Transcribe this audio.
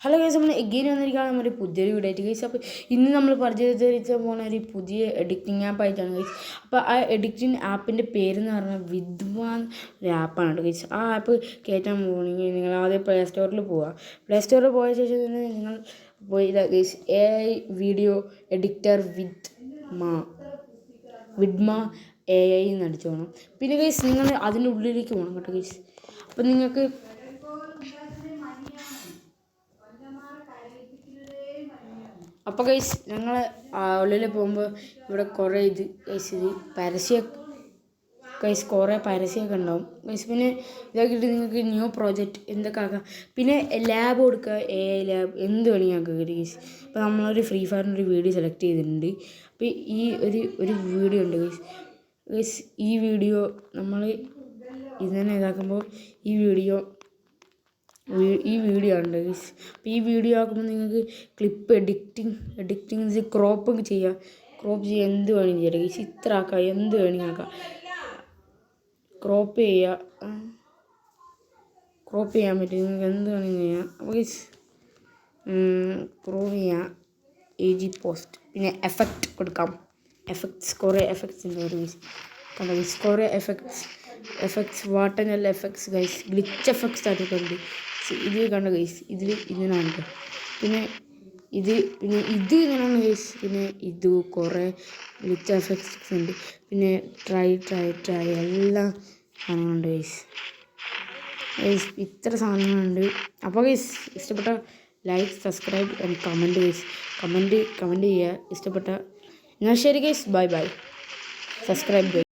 Hello guys, നമ്മൾ again വന്നിരിക്കുകയാണ് നമ്മുടെ പുതിയൊരു വീഡിയോ ആയിട്ട് ഗൈസ്. അപ്പോൾ ഇന്ന് നമ്മൾ പരിചയപ്പെടുത്തി പോകുന്ന ഒരു പുതിയ എഡിറ്റിംഗ് ആപ്പായിട്ടാണ് ഗൈസ്. അപ്പോൾ ആ എഡിറ്റിംഗ് ആപ്പിൻ്റെ പേരെന്ന് പറഞ്ഞാൽ വിദ്വാൻ ഒരു ആപ്പാണ് ഗൈസ്. ആ ആപ്പ് കയറ്റാൻ പോകണമെങ്കിൽ നിങ്ങൾ ആദ്യം പ്ലേ സ്റ്റോറിൽ പോവുക. പ്ലേ സ്റ്റോറിൽ പോയ ശേഷം തന്നെ നിങ്ങൾ പോയി guys AI video editor Vidma AI എന്ന് അടിച്ചു പോകണം. പിന്നെ ഗൈസ് നിങ്ങൾ അതിൻ്റെ ഉള്ളിലേക്ക് പോകണം കേട്ടോ ഗൈസ്. അപ്പം നിങ്ങൾക്ക് അപ്പോൾ ഗൈസ് ഞങ്ങൾ ഉള്ളിൽ പോകുമ്പോൾ ഇവിടെ കുറേ ഇത് കുറേ പരസ്യമൊക്കെ ഉണ്ടാവും ഗൈസ്. പിന്നെ ഇതാക്കിയിട്ട് നിങ്ങൾക്ക് ന്യൂ പ്രോജക്റ്റ് എന്തൊക്കെ ആക്കാം. പിന്നെ ലാബ് കൊടുക്കുക, AI ലാബ് എന്ത് വേണമെങ്കിൽ ആക്കുക ഗൈസ്. അപ്പോൾ നമ്മളൊരു ഫ്രീ ഫയറിൻ്റെ ഒരു വീഡിയോ സെലക്ട് ചെയ്തിട്ടുണ്ട്. അപ്പോൾ ഈ ഒരു വീഡിയോ ഉണ്ട് ഗൈസ്. ഈ വീഡിയോ നമ്മൾ ഇതിനെ ഇതാക്കുമ്പോൾ ഈ വീഡിയോ ഉണ്ട് ഗൈസ്. അപ്പോൾ ഈ വീഡിയോ ആക്കുമ്പോൾ നിങ്ങൾക്ക് ക്ലിപ്പ് എഡിറ്റിംഗ് ക്രോപ്പ് ചെയ്യാം എന്ത് വേണമെങ്കിൽ ചെയ്യാം ഗൈസ്. ഇത്ര ആക്കാം, എന്ത് വേണമെങ്കിൽ ആക്കാം. ക്രോപ്പ് ചെയ്യാൻ പറ്റും നിങ്ങൾക്ക്, എന്ത് വേണമെങ്കിൽ ചെയ്യാം. അപ്പോൾ ഗൈസ് ക്രോപ്പ് ചെയ്യാം, AG പോസ്റ്റ്. പിന്നെ എഫക്റ്റ് കൊടുക്കാം. കുറേ എഫക്ട്സ് ഉണ്ട് ഗൈസ്. കണ്ടോ ഗൈസ്, കുറേ എഫക്ട്സ് വാട്ടനൽ എഫക്ട്സ് ഗൈസ്, ഗ്ലിച്ച് എഫക്ട്സ് ആയിട്ടൊക്കെ ഉണ്ട്. ഇത് കണ്ടോ ഗൈസ്, ഇതിനാണ്. പിന്നെ ഇത് ഇങ്ങനെയാണ് ഗൈസ്. പിന്നെ ഇത് കുറേ ഗ്ലിച്ച് എഫക്ട്സ് ഉണ്ട്. പിന്നെ ട്രൈ എല്ലാം സാധനങ്ങളുണ്ട് ഗൈസ്. ഇത്ര സാധനങ്ങളുണ്ട്. അപ്പോൾ ഗൈസ് ഇഷ്ടപ്പെട്ട like, subscribe and comment guys. Comment ചെയ്യുക ഇഷ്ടപ്പെട്ട. എന്നാൽ ശരി ഗൈസ്, ബൈ. Subscribe guys.